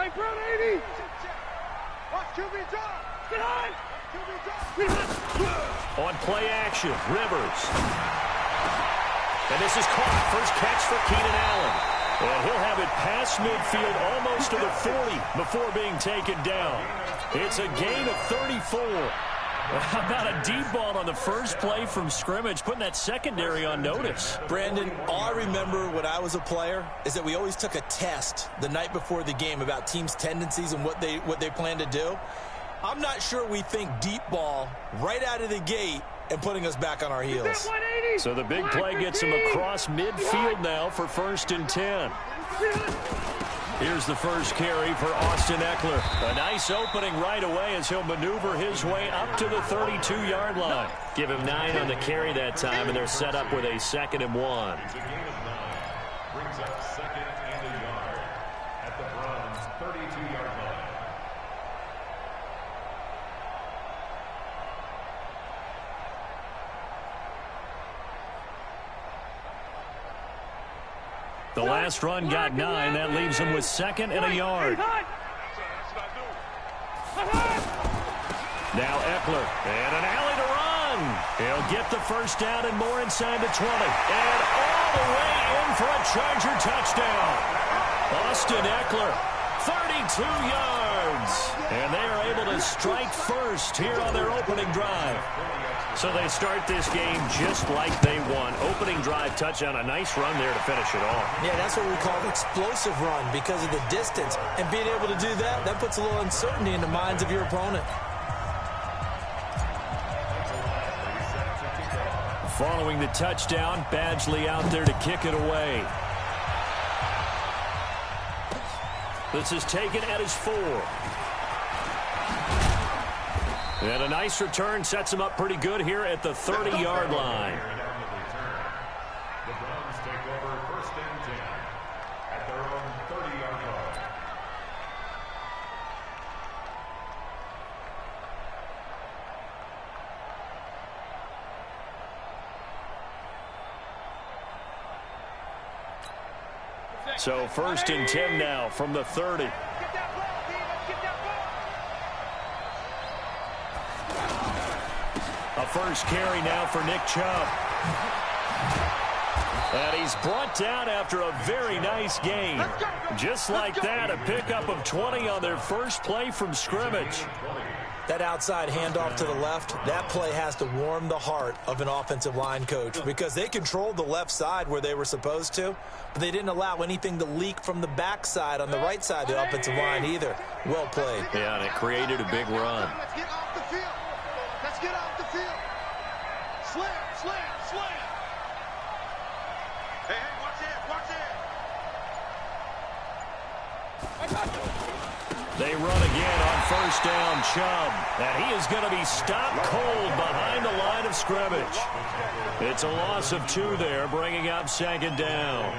On play action, Rivers. And this is caught. First catch for Keenan Allen. And he'll have it past midfield almost to the 40 before being taken down. It's a gain of 34. How about a deep ball on the first play from scrimmage, putting that secondary on notice? Brandon, all I remember when I was a player is that we always took a test the night before the game about teams' tendencies and what they plan to do. I'm not sure we think deep ball right out of the gate and putting us back on our heels. So the big play gets him across midfield now for 1st and 10. Here's the first carry for Austin Eckler. A nice opening right away as he'll maneuver his way up to the 32-yard line. Give him 9 on the carry that time, and they're set up with a 2nd and 1. Brings up 2nd and a yard at the Browns' 32-yard line. The last run got 9. That leaves him with 2nd and a yard. Now Eckler, and an alley to run. He'll get the first down and more inside the 20. And all the way in for a Charger touchdown. Austin Eckler, 32 yards. And they are able to strike first here on their opening drive. So they start this game just like they won. Opening drive touchdown, a nice run there to finish it off. Yeah, that's what we call an explosive run because of the distance. And being able to do that, that puts a little uncertainty in the minds of your opponent. Following the touchdown, Badgley out there to kick it away. This is taken at his 4. And a nice return sets him up pretty good here at the 30-yard line. The Browns take over 1st and 10 at their own 30-yard line. So 1st and 10 now from the 30. A first carry now for Nick Chubb. And he's brought down after a very nice game. Just like that, a pickup of 20 on their first play from scrimmage. That outside handoff to the left, that play has to warm the heart of an offensive line coach because they controlled the left side where they were supposed to, but they didn't allow anything to leak from the backside on the right side of the offensive line either. Well played. Yeah, and it created a big run. Let's get off the field. Let's get off the field. Slam, slam, slam. Hey, watch it, watch it. They run again on first down, Chubb. And he is going to be stopped cold behind the line of scrimmage. It's a loss of 2 there, bringing up 2nd down.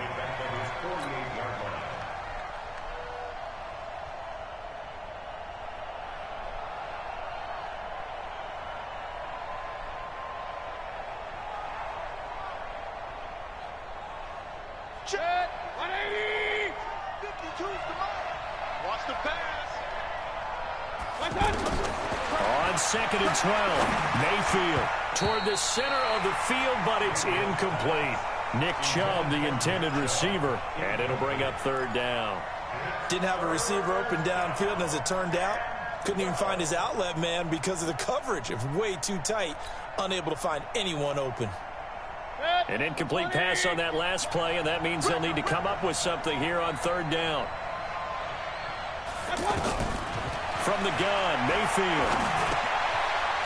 Check. 180. 52's the mark. Watch the pass. On 2nd and 12, Mayfield toward the center of the field, but it's incomplete. Nick Chubb, the intended receiver, and it'll bring up 3rd down. Didn't have a receiver open downfield, and as it turned out, couldn't even find his outlet man because of the coverage. It was way too tight, unable to find anyone open. An incomplete pass on that last play, and that means they'll need to come up with something here on 3rd down. From the gun, Mayfield.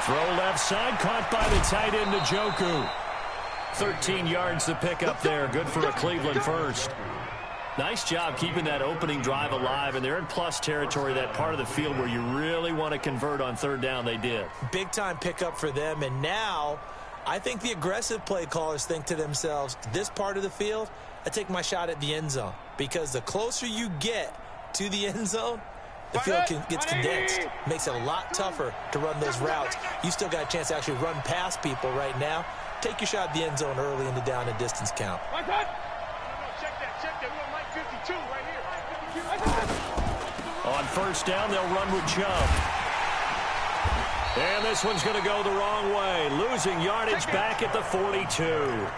Throw left side, caught by the tight end, Njoku. 13 yards to pick up there. Good for a Cleveland first. Nice job keeping that opening drive alive, and they're in plus territory, that part of the field where you really want to convert on 3rd down. They did. Big-time pickup for them, and now I think the aggressive play callers think to themselves, this part of the field, I take my shot at the end zone, because the closer you get to the end zone, the field gets condensed. Makes it a lot tougher to run those routes. You still got a chance to actually run past people right now. Take your shot at the end zone early in the down and distance count. On first down, they'll run with Chubb. And this one's going to go the wrong way. Losing yardage back at the 42.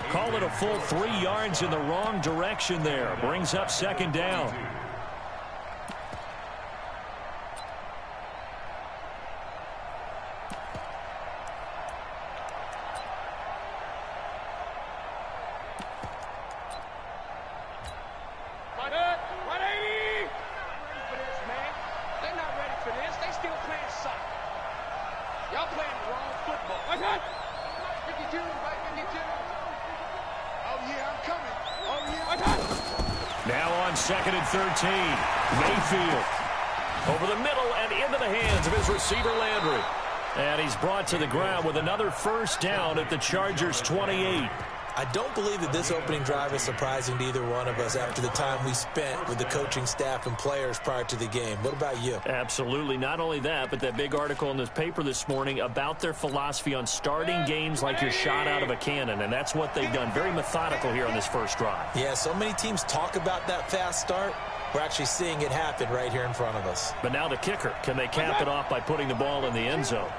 Call it a full 3 yards in the wrong direction there. Brings up second down. Now on second and 13. Mayfield over the middle and into the hands of his receiver Landry. And he's brought to the ground with another first down at the Chargers' 28. I don't believe that this opening drive is surprising to either one of us after the time we spent with the coaching staff and players prior to the game. What about you? Absolutely. Not only that, but that big article in this paper this morning about their philosophy on starting games like you're shot out of a cannon, and that's what they've done. Very methodical here on this first drive. Yeah, so many teams talk about that fast start. We're actually seeing it happen right here in front of us. But now the kicker. Can they cap it off by putting the ball in the end zone?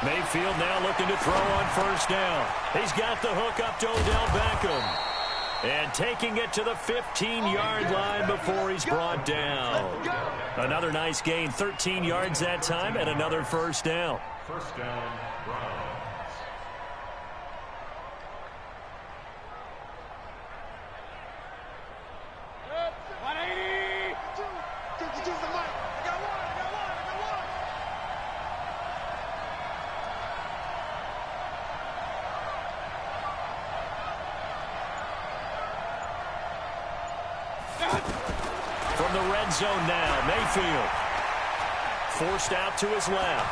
Mayfield now looking to throw on first down. He's got the hook up to Odell Beckham. And taking it to the 15-yard line before he's brought down. Another nice gain, 13 yards that time, and another first down. First down, Browns. From the red zone now, Mayfield. Forced out to his left.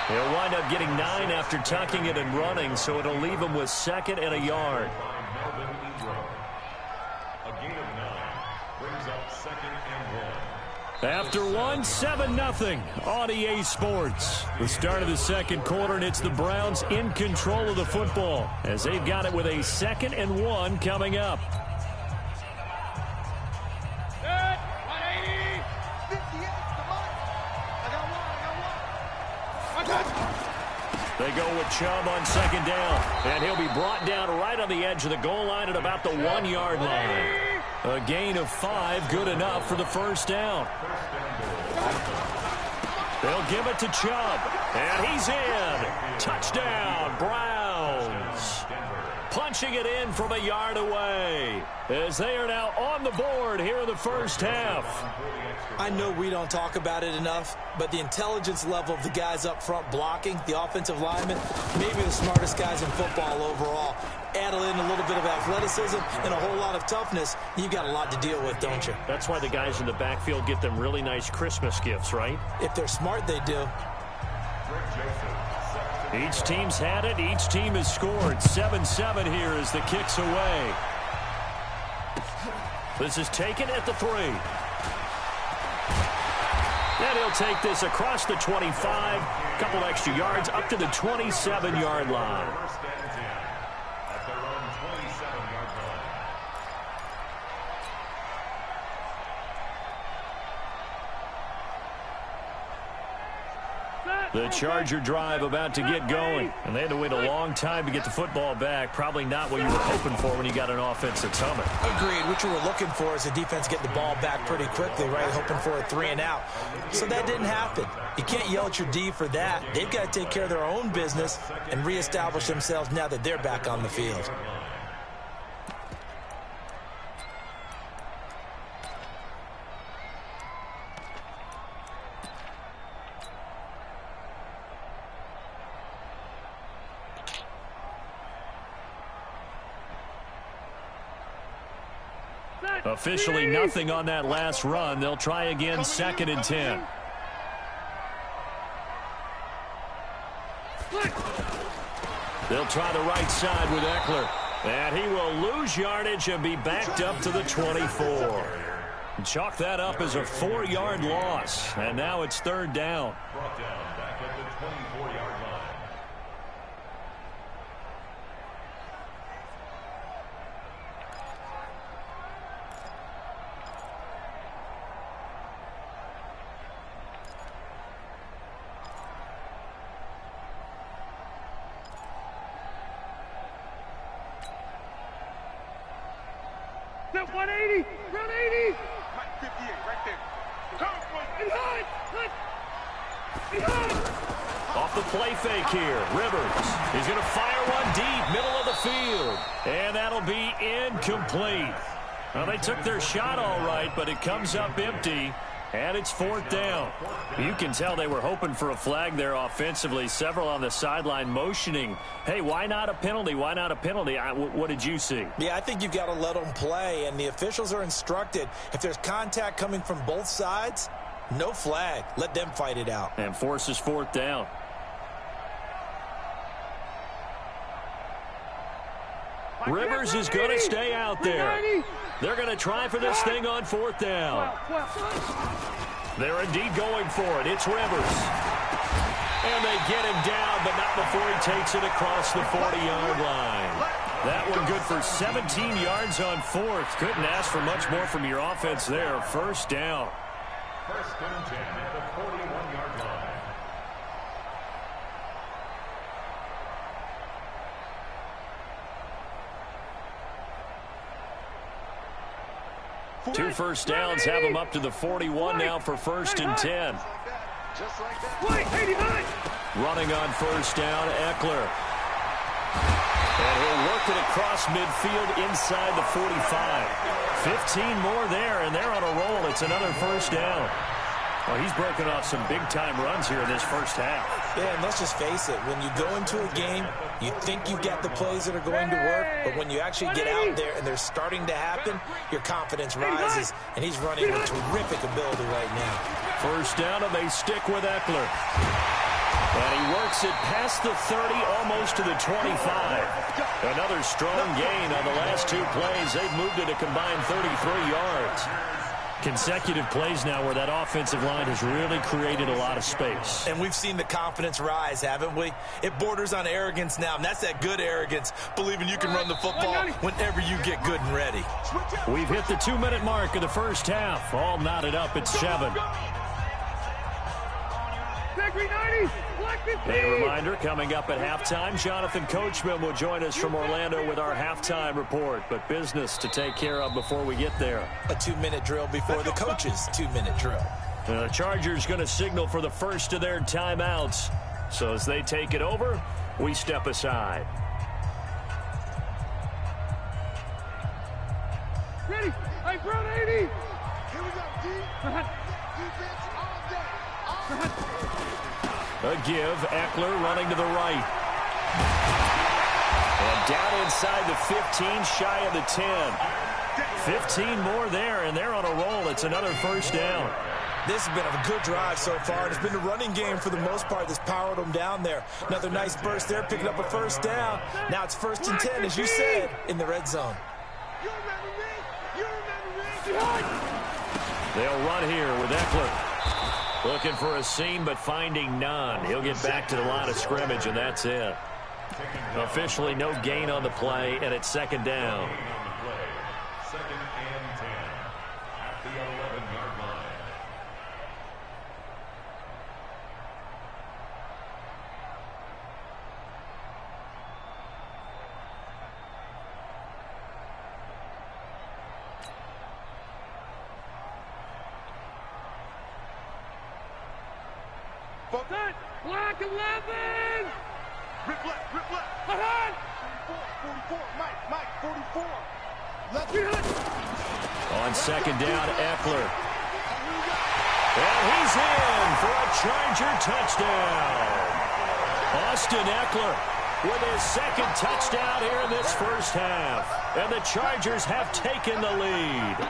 He'll wind up getting 9 after tucking it and running, so it'll leave him with second and a yard. A gain of 9 brings up second and 1. After 1, 7-0 on EA Sports. The start of the second quarter, and it's the Browns in control of the football as they've got it with a 2nd and 1 coming up. They go with Chubb on second down, and he'll be brought down right on the edge of the goal line at about the 1-yard line. A gain of 5, good enough for the first down. They'll give it to Chubb, and he's in. Touchdown, Browns. Punching it in from a yard away as they are now on the board here in the first half. I know we don't talk about it enough, but the intelligence level of the guys up front blocking, the offensive linemen, maybe the smartest guys in football overall. Add in a little bit of athleticism and a whole lot of toughness, you've got a lot to deal with, don't you? That's why the guys in the backfield get them really nice Christmas gifts, right? If they're smart, they do. Each team's had it. Each team has scored. 7-7 here as the kick's away. This is taken at the 3. And he'll take this across the 25. A couple extra yards up to the 27-yard line. First and 10 at their own 27-yard line. The Charger drive about to get going. And they had to wait a long time to get the football back. Probably not what you were hoping for when you got an offense that's humming. Agreed. What you were looking for is the defense getting the ball back pretty quickly, right? Hoping for a 3 and out. So that didn't happen. You can't yell at your D for that. They've got to take care of their own business and reestablish themselves now that they're back on the field. Officially nothing on that last run. They'll try again, 2nd and 10. They'll try the right side with Eckler. And he will lose yardage and be backed up to the 24. Chalk that up as a 4-yard loss. And now it's 3rd down. Brought down back at the 24-yard line. Run 180. Run 80. 58 right there. Off the play fake here, Rivers. He's going to fire one deep, middle of the field. And that'll be incomplete. Well, they took their shot all right, but it comes up empty. And it's 4th down. You can tell they were hoping for a flag there offensively. Several on the sideline motioning, hey, why not a penalty? Why not a penalty? What did you see? Yeah, I think you've got to let them play, and the officials are instructed. If there's contact coming from both sides, no flag. Let them fight it out. And forces 4th down. Rivers is going to stay out there. They're going to try for this thing on 4th down. They're indeed going for it. It's Rivers. And they get him down, but not before he takes it across the 40-yard line. That one good for 17 yards on 4th. Couldn't ask for much more from your offense there. 1st down. 1st and 10 at the 41-yard line. Two first downs have them up to the 41 now for 1st and 10. Just like that. Running on 1st down, Eckler. And he'll work it across midfield inside the 45. 15 more there, and they're on a roll. It's another 1st down. Well, he's broken off some big-time runs here in this 1st half. Yeah, and let's just face it. When you go into a game, you think you've got the plays that are going to work, but when you actually get out there and they're starting to happen, your confidence rises, and he's running with terrific ability right now. 1st down, and they stick with Eckler. And he works it past the 30, almost to the 25. Another strong gain on the last 2 plays. They've moved it a combined 33 yards. Consecutive plays now where that offensive line has really created a lot of space. And we've seen the confidence rise, haven't we? It borders on arrogance now, and that's that good arrogance, believing you can run the football whenever you get good and ready. We've hit the 2-minute mark of the 1st half. All knotted up at 7. A reminder, coming up at halftime, Jonathan Coachman will join us from Orlando with our halftime report. But business to take care of before we get there. A 2-minute drill before the coach's 2-minute drill. And the Chargers going to signal for the first of their timeouts. So as they take it over, we step aside. Ready? I brought 80. Here we go, D. Defense all day. A give, Eckler running to the right. And down inside the 15, shy of the 10. 15 more there, and they're on a roll. It's another 1st down. This has been a good drive so far. It's been the running game for the most part that's powered them down there. Another nice burst there, picking up a 1st down. Now it's 1st and 10, as you said, in the red zone. You remember me? You remember me? They'll run here with Eckler. Looking for a seam, but finding none. He'll get back to the line of scrimmage, and that's it. Officially no gain on the play, and it's 2nd down. 2nd and 10 at the 11-yard line. Black 11! Rip left, rip left. Ahead! 44, Mike, 44. Left behind. On 2nd down, Eckler. And he's in for a Charger touchdown. Austin Eckler with his 2nd touchdown here in this 1st half. And the Chargers have taken the lead.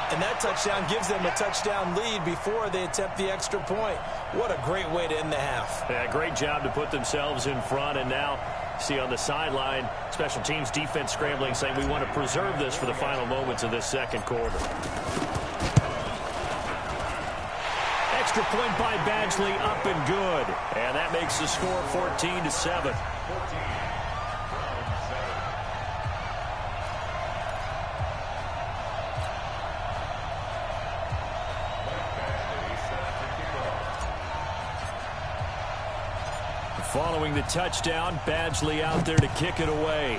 And that touchdown gives them a touchdown lead before they attempt the extra point. What a great way to end the half. Yeah, great job to put themselves in front. And now, see on the sideline, special teams defense scrambling, saying we want to preserve this for the final moments of this 2nd quarter. Extra point by Badgley, up and good. And that makes the score 14-7. Following the touchdown, Badgley out there to kick it away.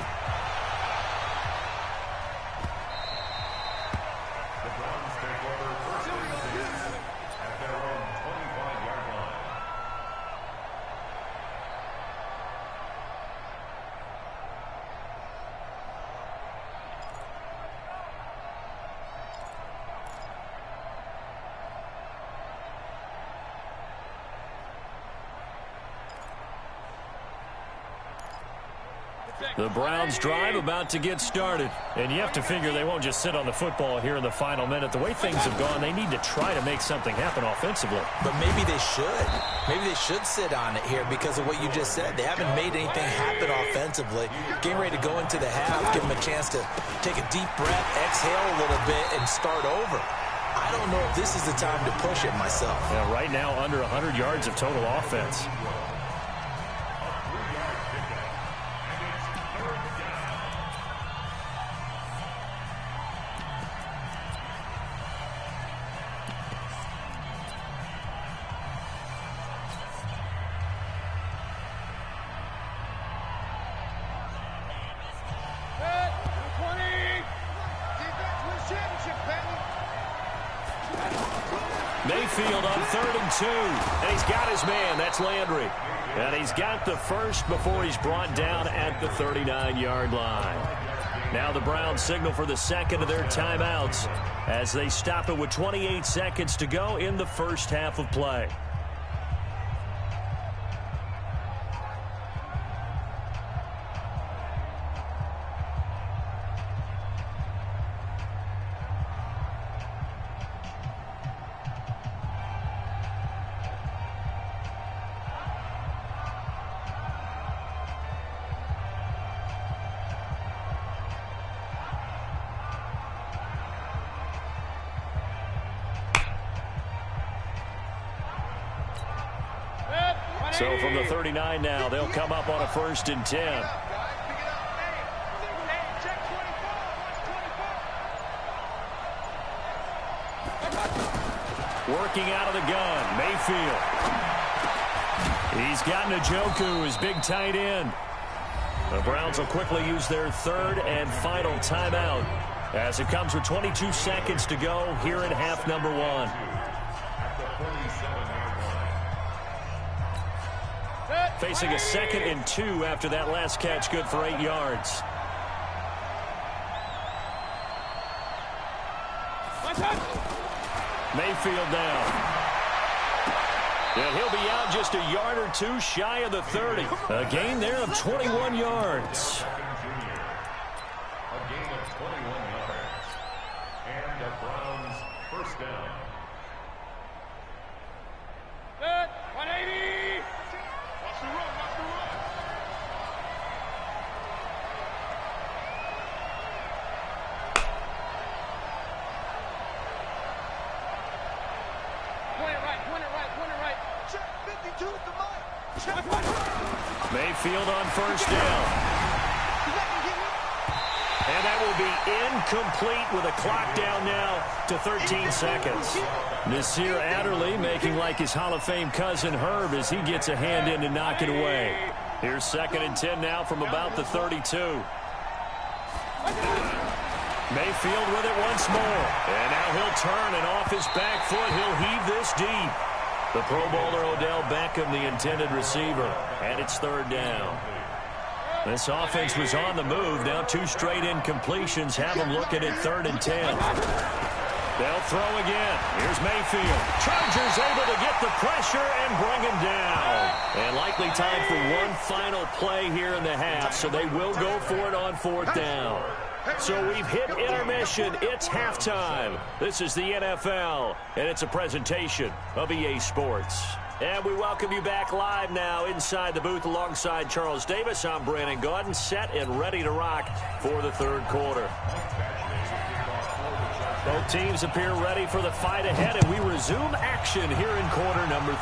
The Browns drive about to get started. And you have to figure they won't just sit on the football here in the final minute. The way things have gone, they need to try to make something happen offensively. But maybe they should. Maybe they should sit on it here because of what you just said. They haven't made anything happen offensively. Getting ready to go into the half, give them a chance to take a deep breath, exhale a little bit, and start over. I don't know if this is the time to push it myself. Yeah, right now, under 100 yards of total offense. Mayfield on 3rd and 2. And he's got his man. That's Landry. And he's got the first before he's brought down at the 39-yard line. Now the Browns signal for the second of their timeouts as they stop it with 28 seconds to go in the first half of play. So from the 39 now, they'll come up on a 1st and 10. Working out of the gun, Mayfield. He's got Njoku, his big tight end. The Browns will quickly use their 3rd and final timeout as it comes with 22 seconds to go here in half number 1. Facing a 2nd and 2 after that last catch, good for 8 yards. Mayfield down. And he'll be out just a yard or two shy of the 30. A gain there of 21 yards. A gain of 21 yards. And the Browns first down. 180. Watch the run, watch the run. Point it right. Check 52 at the mic. Check. Mayfield on 1st down. And that will be incomplete with a clock down now to 13 seconds. Nasir Adderley making like his Hall of Fame cousin Herb as he gets a hand in to knock it away. Here's 2nd and 10 now from about the 32. Mayfield with it once more. And now he'll turn, and off his back foot, he'll heave this deep. The Pro Bowler Odell Beckham, the intended receiver. And it's 3rd down. This offense was on the move. Now 2 straight incompletions have them looking at 3rd and 10. They'll throw again. Here's Mayfield. Chargers able to get the pressure and bring him down. And likely time for one final play here in the half, so they will go for it on 4th down. So we've hit intermission. It's halftime. This is the NFL, and it's a presentation of EA Sports. And we welcome you back live now inside the booth alongside Charles Davis. I'm Brandon Gaudin, set and ready to rock for the 3rd quarter. Both teams appear ready for the fight ahead, and we resume action here in quarter number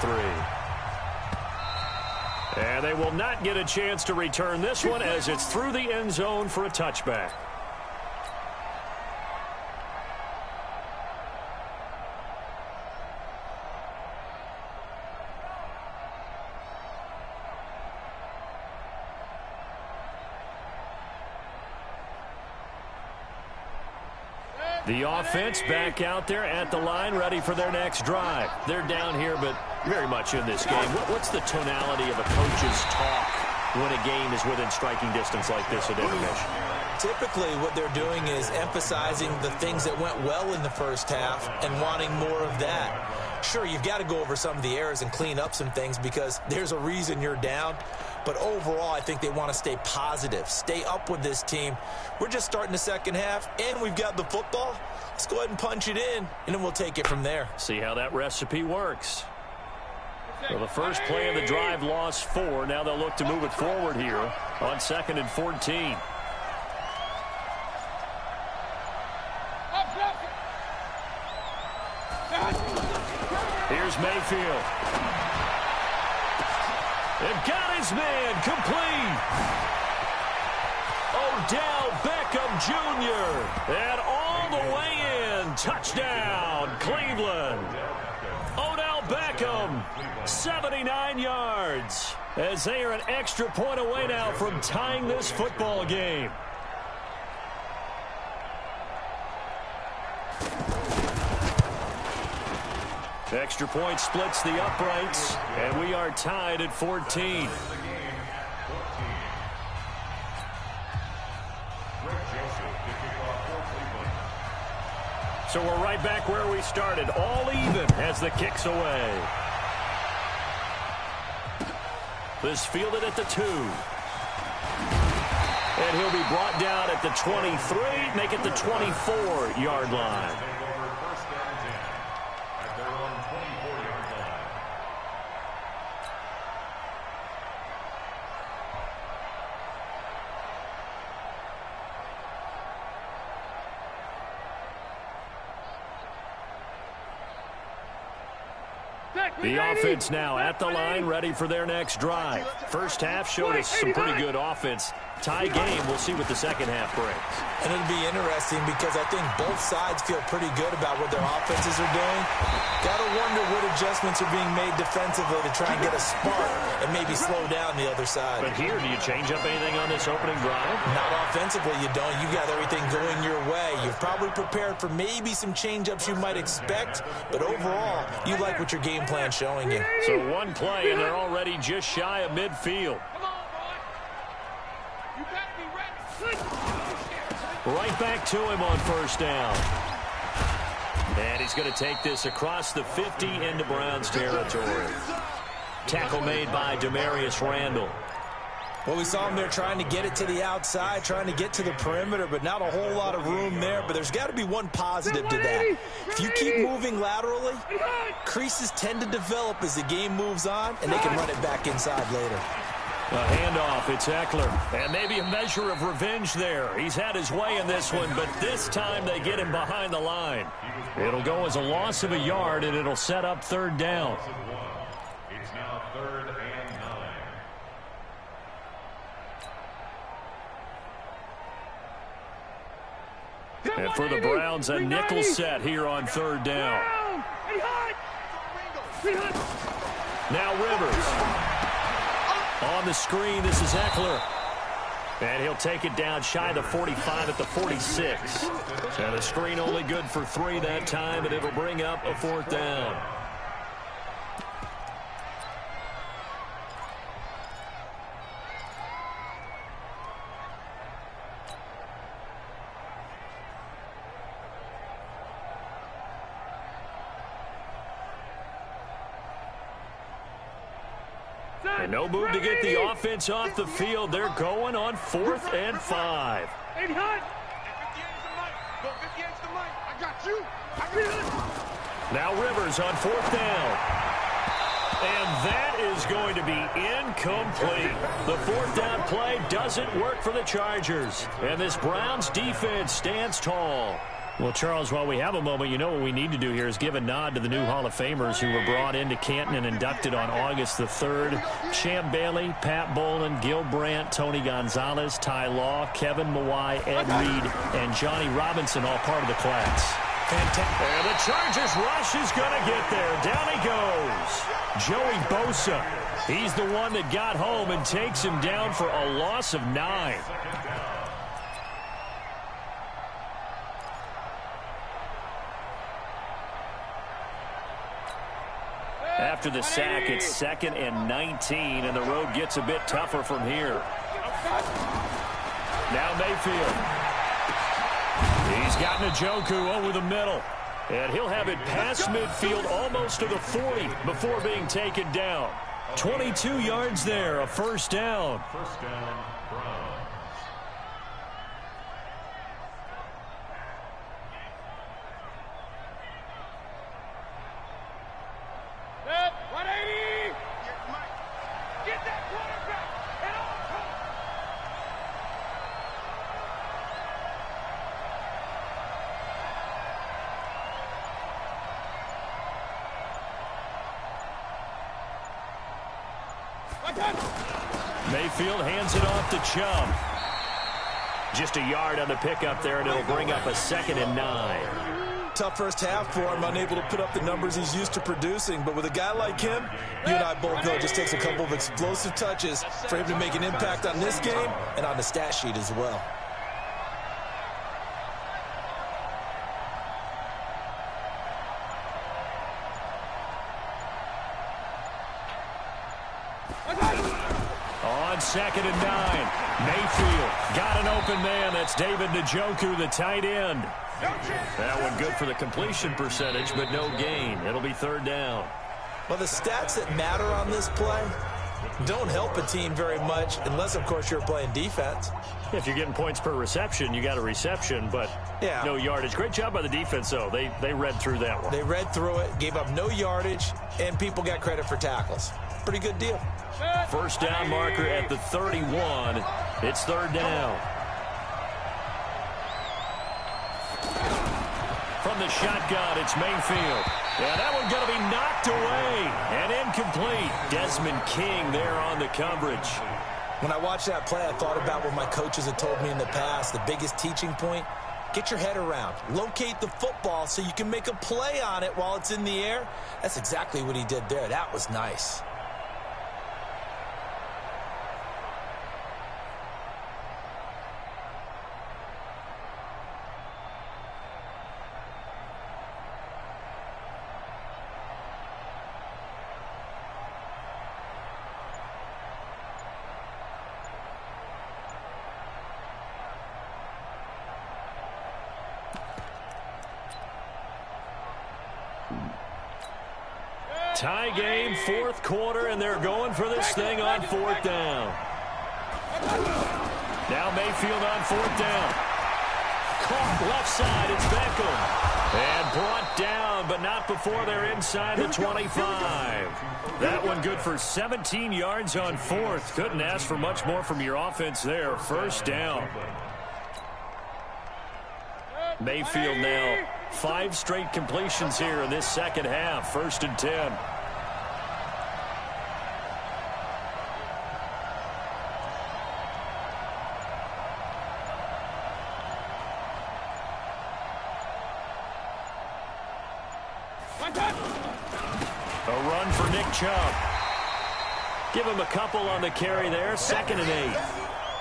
3. And they will not get a chance to return this one as it's through the end zone for a touchback. The offense back out there at the line, ready for their next drive. They're down here, but very much in this game. What's the tonality of a coach's talk when a game is within striking distance like this at intermission? Typically, what they're doing is emphasizing the things that went well in the first half and wanting more of that. Sure, you've got to go over some of the errors and clean up some things because there's a reason you're down. But overall, I think they want to stay positive, stay up with this team. We're just starting the second half, and we've got the football. Let's go ahead and punch it in, and then we'll take it from there. See how that recipe works. So the first play of the drive lost 4. Now they'll look to move it forward here on 2nd and 14. Here's Mayfield. They've got his man complete. Odell Beckham Jr. And all the way in. Touchdown, Cleveland. Odell Beckham, 79 yards. As they are an extra point away now from tying this football game. Extra point splits the uprights, and we are tied at 14. So we're right back where we started, all even as the kick's away. This fielded at the 2. And he'll be brought down at the 23, make it the 24-yard line. The offense now at the line, ready for their next drive. First half showed us some pretty good offense. Tie game, we'll see what the second half brings. And it'll be interesting because I think both sides feel pretty good about what their offenses are doing. Got to wonder what adjustments are being made defensively to try and get a spark and maybe slow down the other side. But here, do you change up anything on this opening drive? Not offensively, you don't. You got everything going your way. You've probably prepared for maybe some change-ups you might expect, but overall, you like what your game plan's showing you. So one play, and they're already just shy of midfield. Right back to him on first down. And he's going to take this across the 50 into Browns territory. Tackle made by Demarius Randall. Well, we saw him there trying to get it to the outside, trying to get to the perimeter, but not a whole lot of room there. But there's got to be one positive to that. If you keep moving laterally, creases tend to develop as the game moves on, and they can run it back inside later. A handoff, it's Eckler. And maybe a measure of revenge there. He's had his way in this one, but this time they get him behind the line. It'll go as a loss of a yard, and it'll set up third down. It's now 3rd and 9. And for the Browns, a nickel set here on third down. Now Rivers. On the screen, this is Eckler. And he'll take it down shy of the 45 at the 46. And the screen only good for 3 that time, and it'll bring up a 4th down. And no move to get the offense off the field. They're going on 4th and 5. Now Rivers on 4th down. And that is going to be incomplete. The 4th down play doesn't work for the Chargers. And this Browns defense stands tall. Well, Charles, while we have a moment, you know what we need to do here is give a nod to the new Hall of Famers who were brought into Canton and inducted on August the 3rd. Champ Bailey, Pat Bolin, Gil Brandt, Tony Gonzalez, Ty Law, Kevin Mawai, Ed Reed, and Johnny Robinson, all part of the class. Fantastic. And the Chargers rush is going to get there. Down he goes. Joey Bosa. He's the one that got home and takes him down for a loss of 9. After the sack, it's 2nd and 19, and the road gets a bit tougher from here. Now Mayfield. He's got Njoku over the middle, and he'll have it past midfield almost to the 40 before being taken down. 22 yards there, a first down. First down, Browns. Set, 180. Get that quarterback at all costs. Mayfield hands it off to Chubb. Just a yard on the pickup there, and it'll bring up a 2nd and 9. Tough first half for him, unable to put up the numbers he's used to producing. But with a guy like him, you and I both know it just takes a couple of explosive touches for him to make an impact on this game and on the stat sheet as well. On 2nd and 9, Mayfield got an open man. That's David Njoku, the tight end. That one good for the completion percentage, but no gain. It'll be 3rd down. Well, the stats that matter on this play don't help a team very much unless, of course, you're playing defense. If you're getting points per reception, you got a reception, but no yardage. Great job by the defense, though. They read through that one. They read through it, gave up no yardage, and people got credit for tackles. Pretty good deal. First down marker at the 31. It's 3rd down. From the shotgun, it's Mayfield. Yeah, that one going to be knocked away and incomplete. Desmond King there on the coverage. When I watched that play, I thought about what my coaches had told me in the past. The biggest teaching point, get your head around. Locate the football so you can make a play on it while it's in the air. That's exactly what he did there. That was nice. Tie game, 4th quarter, and they're going for this thing on 4th down. Now Mayfield on 4th down. Caught left side, it's Beckham. And brought down, but not before they're inside the 25. That one good for 17 yards on 4th. Couldn't ask for much more from your offense there. First down. Mayfield now 5 straight completions here in this second half. 1st and 10. A run for Nick Chubb. Give him a couple on the carry there. 2nd and 8.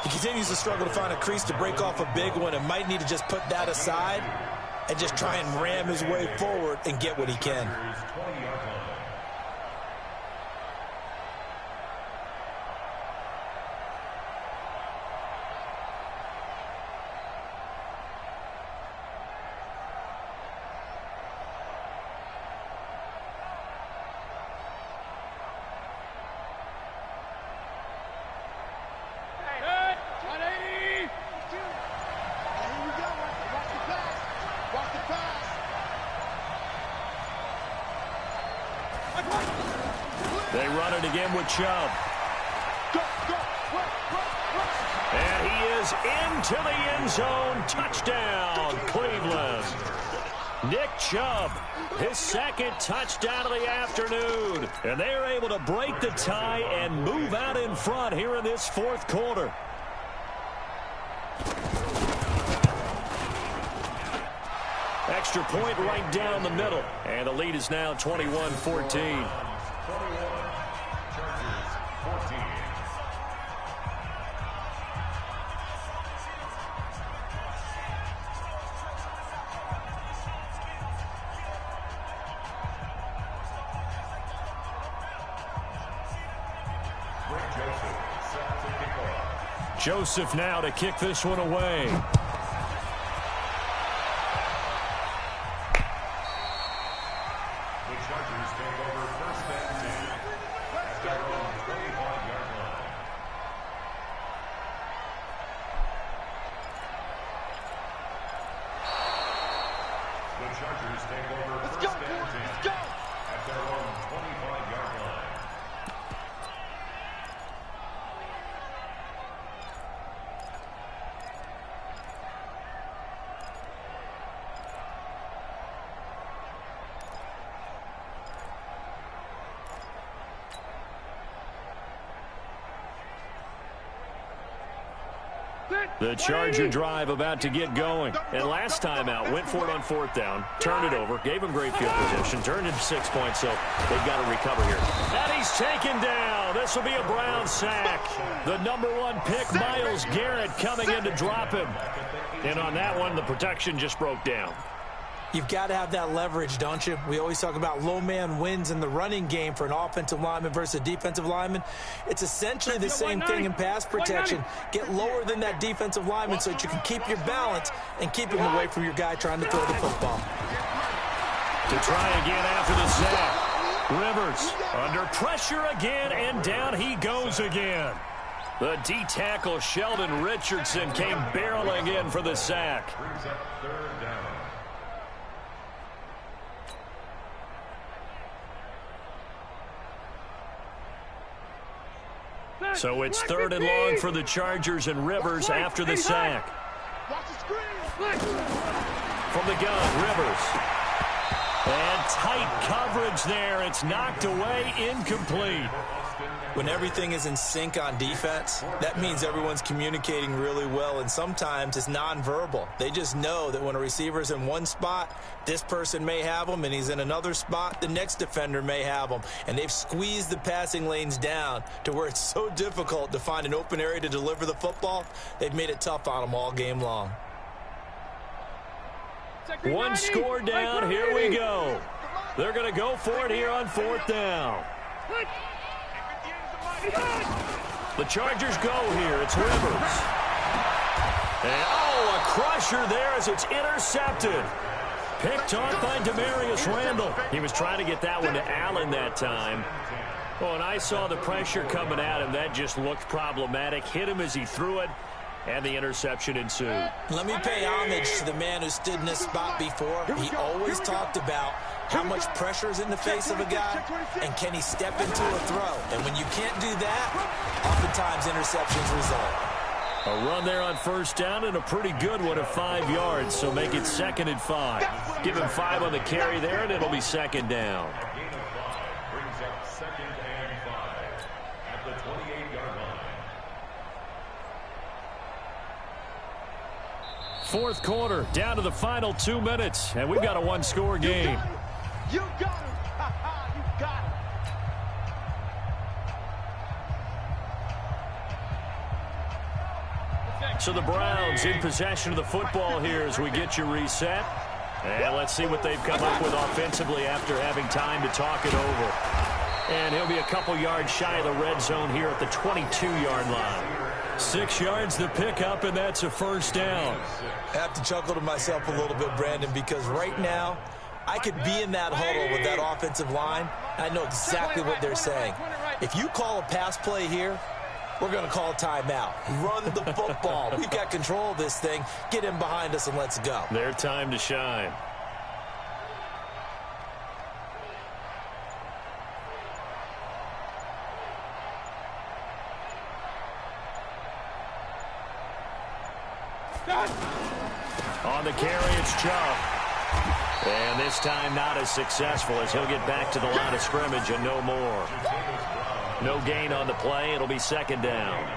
He continues to struggle to find a crease to break off a big one and might need to just put that aside and just try and ram his way forward and get what he can. They run it again with Chubb. And he is into the end zone. Touchdown, Cleveland. Nick Chubb, his 2nd touchdown of the afternoon. And they are able to break the tie and move out in front here in this 4th quarter. Extra point right down the middle. And the lead is now 21-14. Joseph now to kick this one away. their own 25-yard line. The Chargers take over first and 10 at their own 25-yard line. The Charger drive about to get going. And last time out, went for it on fourth down, turned it over, gave him great field position, turned into 6 points, so they've got to recover here. And he's taken down. This will be a Brown sack. The #1 pick, Myles Garrett, coming in to drop him. And on that one, the protection just broke down. You've got to have that leverage, don't you? We always talk about low man wins in the running game for an offensive lineman versus a defensive lineman. It's essentially the same thing in pass protection. Get lower than that defensive lineman so that you can keep your balance and keep him away from your guy trying to throw the football. To try again after the sack. Rivers under pressure again, and down he goes again. The D-tackle Sheldon Richardson came barreling in for the sack. Brings up third down. So it's 3rd and long for the Chargers, and Rivers after the sack. From the gun, Rivers. And tight coverage there. It's knocked away, incomplete. When everything is in sync on defense, that means everyone's communicating really well, and sometimes it's nonverbal. They just know that when a receiver's in one spot, this person may have him, and he's in another spot, the next defender may have him. And they've squeezed the passing lanes down to where it's so difficult to find an open area to deliver the football. They've made it tough on them all game long. One score down, here we go. They're going to go for it here on 4th down. The Chargers go here. It's Rivers. And, a crusher there as it's intercepted. Picked off by Demarius Randall. He was trying to get that one to Allen that time. Oh, and I saw the pressure coming at him. That just looked problematic. Hit him as he threw it, and the interception ensued. Let me pay homage to the man who stood in this spot before. He always talked about how much pressure is in the face of a guy, and can he step into a throw? And when you can't do that, oftentimes interceptions result. A run there on 1st down, and a pretty good one at 5 yards, so make it 2nd and 5. Give him 5 on the carry there, and it'll be 2nd down. A gain of 5 brings up 2nd and 5 at the 28-yard line. 4th quarter, down to the final 2 minutes, and we've got a one-score game. You got him. You got him. So the Browns in possession of the football here as we get you reset. And let's see what they've come up with offensively after having time to talk it over. And he'll be a couple yards shy of the red zone here at the 22-yard line. 6 yards to pick up, and that's a 1st down. I have to chuckle to myself a little bit, Brandon, because right now I could be in that huddle with that offensive line. I know exactly what they're saying. If you call a pass play here, we're going to call a timeout. Run the football. We've got control of this thing. Get in behind us and let's go. Their time to shine. On the carry, it's Chubb. And this time not as successful as he'll get back to the line of scrimmage and no more. No gain on the play. It'll be 2nd down.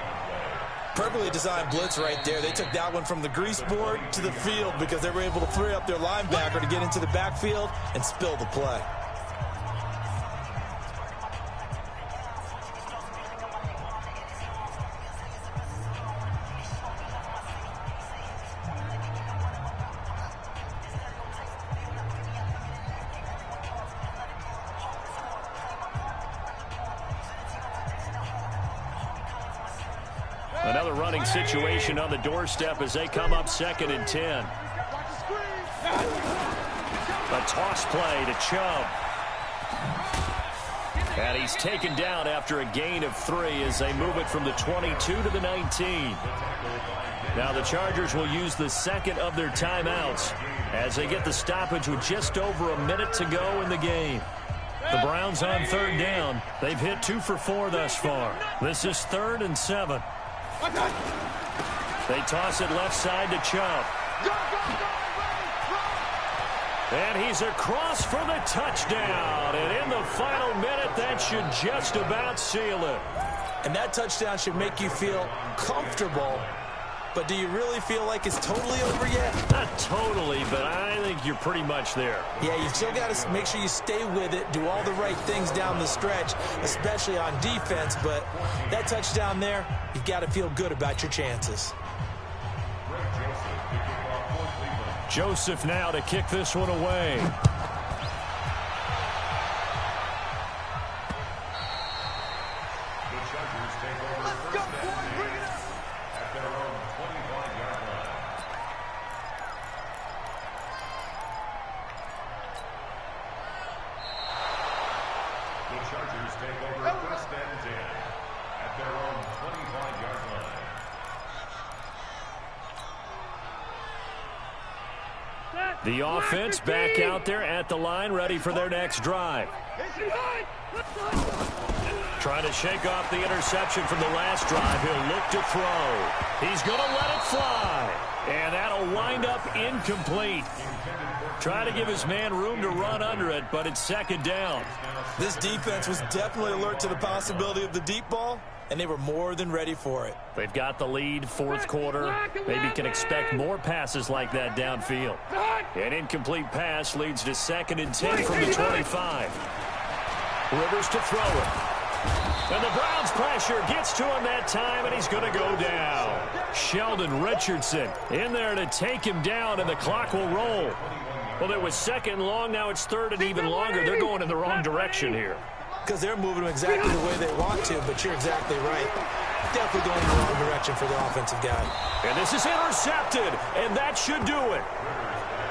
Perfectly designed blitz right there. They took that one from the grease board to the field because they were able to free up their linebacker to get into the backfield and spill the play. Another running situation on the doorstep as they come up 2nd and 10. A toss play to Chubb. And he's taken down after a gain of 3 as they move it from the 22 to the 19. Now the Chargers will use the second of their timeouts as they get the stoppage with just over a minute to go in the game. The Browns on third down. They've hit 2 for 4 thus far. This is 3rd and 7. They toss it left side to Chubb. And he's across for the touchdown. And in the final minute, that should just about seal it. And that touchdown should make you feel comfortable. But do you really feel like it's totally over yet? Not totally, but I think you're pretty much there. Yeah, you've still got to make sure you stay with it, do all the right things down the stretch, especially on defense. But that touchdown there, you've got to feel good about your chances. Joseph now to kick this one away. The Chargers take over first and 10 at their own 25-yard line. The Chargers take over first and 10 at their own 25-yard line. The offense back out there at the line, ready for their next drive. Trying to shake off the interception from the last drive. He'll look to throw. He's going to let it fly. And that'll wind up incomplete. Trying to give his man room to run under it, but it's second down. This defense was definitely alert to the possibility of the deep ball, and they were more than ready for it. They've got the lead, fourth quarter. Maybe can expect more passes like that downfield. An incomplete pass leads to 2nd and 10 from the 25. Rivers to throw it. And the Browns pressure gets to him that time, and he's going to go down. Sheldon Richardson in there to take him down, and the clock will roll. Well, it was 2nd and long. Now it's 3rd and even longer. They're going in the wrong direction here. Because they're moving them exactly the way they want to, but you're exactly right. Definitely going in the wrong direction for the offensive guy. And this is intercepted, and that should do it.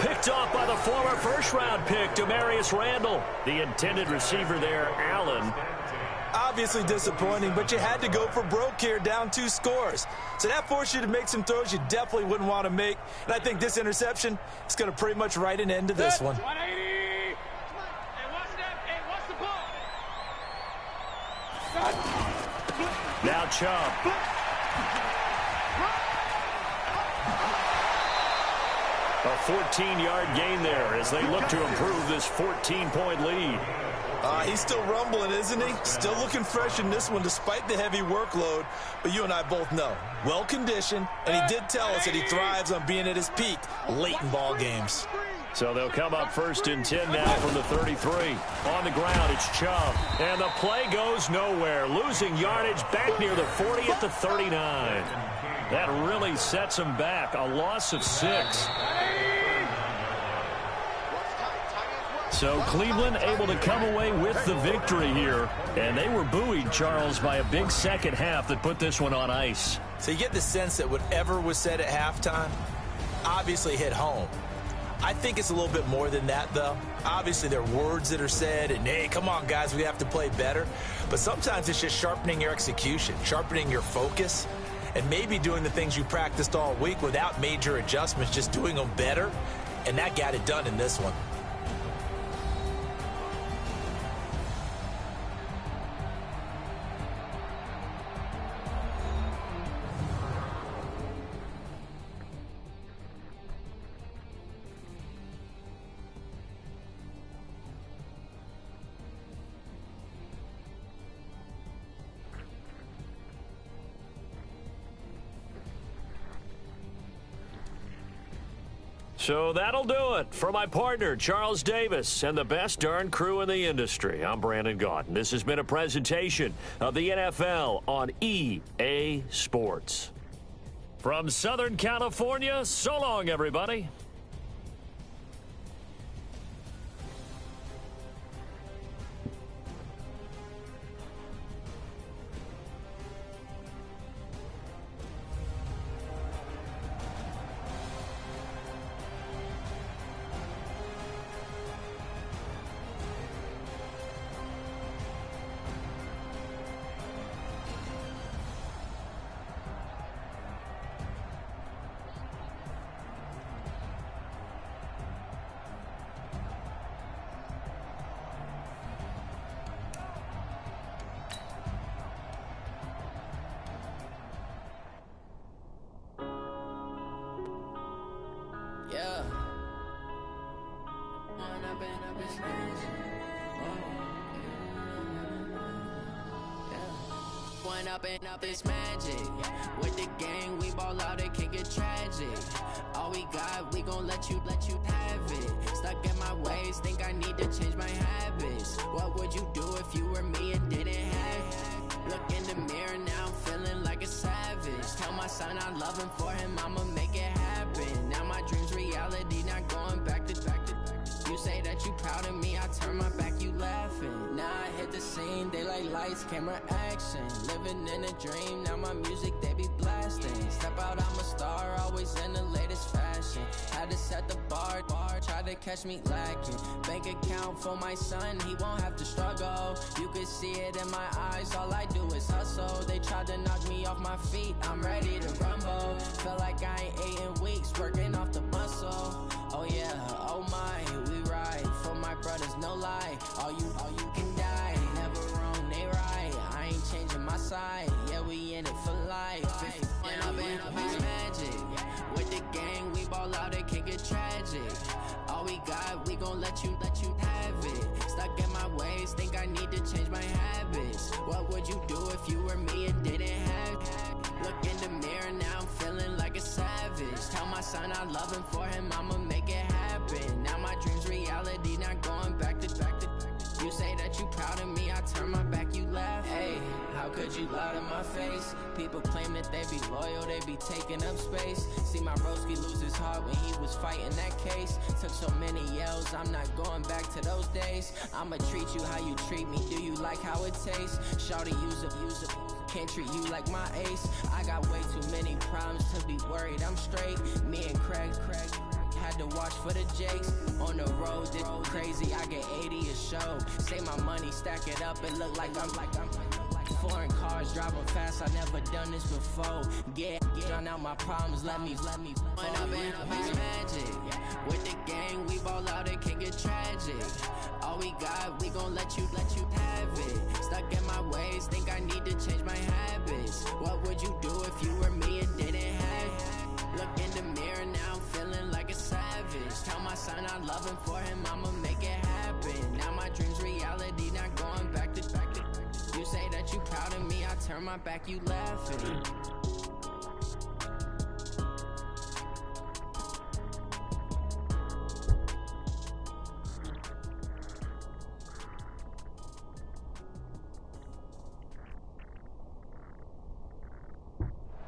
Picked off by the former first-round pick, Demarius Randall. The intended receiver there, Allen. Obviously disappointing, but you had to go for broke here, down 2 scores. So that forced you to make some throws you definitely wouldn't want to make. And I think this interception is going to pretty much write an end to this one. 180. Now Chubb. A 14-yard gain there as they look to improve this 14-point lead. He's still rumbling, isn't he? Still looking fresh in this one despite the heavy workload. But you and I both know, well-conditioned, and he did tell us that he thrives on being at his peak late in ball games. So they'll come up 1st and 10 now from the 33. On the ground, it's Chubb. And the play goes nowhere. Losing yardage back near the 40 at the 39. That really sets him back. A loss of 6. So Cleveland able to come away with the victory here. And they were buoyed, Charles, by a big second half that put this one on ice. So you get the sense that whatever was said at halftime obviously hit home. I think it's a little bit more than that, though. Obviously, there are words that are said, and, hey, come on, guys, we have to play better. But sometimes it's just sharpening your execution, sharpening your focus, and maybe doing the things you practiced all week without major adjustments, just doing them better. And that got it done in this one. So that'll do it for my partner, Charles Davis, and the best darn crew in the industry. I'm Brandon Gaudin. This has been a presentation of the NFL on EA Sports. From Southern California, so long, everybody. One up and up is magic. With the gang, we ball out, it can get tragic. All we got, we gon' let you have it. Stuck in my ways, think I need to change my habits. What would you do if you were me and didn't have it? Look in the mirror now, I'm feeling like a savage. Tell my son I love him, for him I'ma make it happen. Now my dream's reality, not going back to. You say that you proud of me, I turn my back, you laughing. Now I hit the scene, they like lights, camera, action. Living in a dream, now my music, they be blasting. Step out, I'm a star, always in the latest fashion. Had to set the bar, try to catch me lacking. Bank account for my son, he won't have to struggle. You can see it in my eyes, all I do is hustle. They tried to knock me off my feet, I'm ready to rumble. Felt like I ain't ate in weeks, working off the muscle. Oh yeah, oh my, we ride for my brothers, no lie. All you can die, never wrong, they right. I ain't changing my side, yeah, we in it for life. And up is magic. With the gang, we ball out, it can get tragic. All we got, we gon' let you have it. Stuck in my ways, think I need to change my habits. What would you do if you were me and didn't have it? Look in the mirror, now I'm feeling like a savage. Tell my son I love him, for him I'ma make it happen. Now my dream's reality, not going back to. You say that you proud of me, I turn my back, you laugh. Hey, how could you lie to my face? People claim that they be loyal, they be taking up space. See my broski lose his heart when he was fighting that case. Took so many yells, I'm not going back to those days. I'ma treat you how you treat me, do you like how it tastes? Shawty, use up, can't treat you like my ace. I got way too many problems to be worried, I'm straight. Me and Craig had to watch for the Jakes. On the road, it's crazy, I get 80 a show. Say my money, stack it up, it look like I'm foreign cars, driving fast, I never done this before. Drown out my problems, let me One up is magic. With the gang, we ball out, it can get tragic. All we got, we gon' let you have it. Stuck in my ways, think I need to change my habits. What would you do if you were me and didn't have it? Look in the mirror, now I'm feeling like a savage. Tell my son I love him, for him I'ma make it happen. Now my dream's reality, not going back to. You say that you proud of me, I turn my back, you laughing.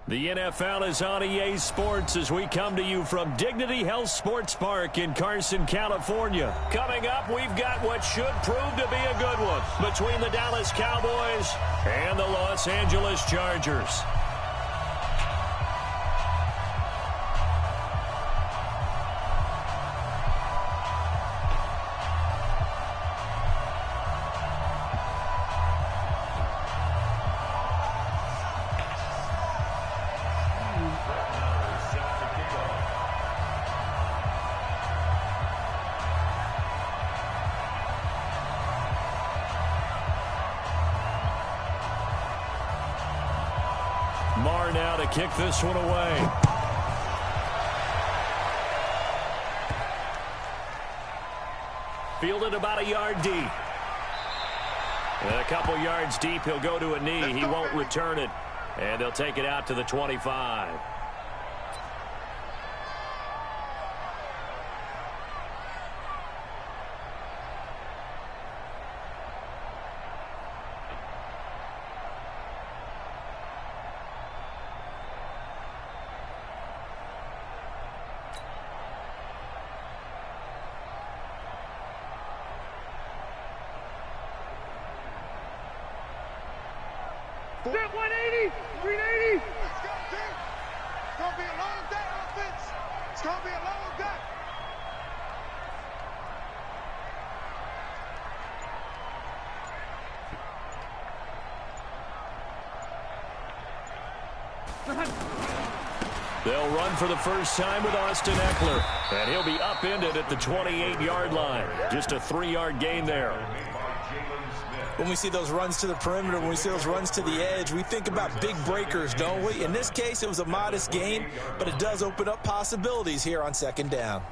The NFL is on EA Sports as we come to you from Dignity Health Sports Park in Carson, California. Coming up, we've got what should prove to be a good one between the Dallas Cowboys and the Los Angeles Chargers. Marr now to kick this one away. Fielded about a yard deep. And a couple yards deep, he'll go to a knee. He won't return it. And they'll take it out to the 25. Step 180, 380. Let's go, team. It's going to be a long day, offense. It's going to be a long day. They'll run for the first time with Austin Eckler. And he'll be upended at the 28-yard line. Just a 3-yard gain there. When we see those runs to the perimeter, when we see those runs to the edge, we think about big breakers, don't we? In this case, it was a modest gain, but it does open up possibilities here on second down.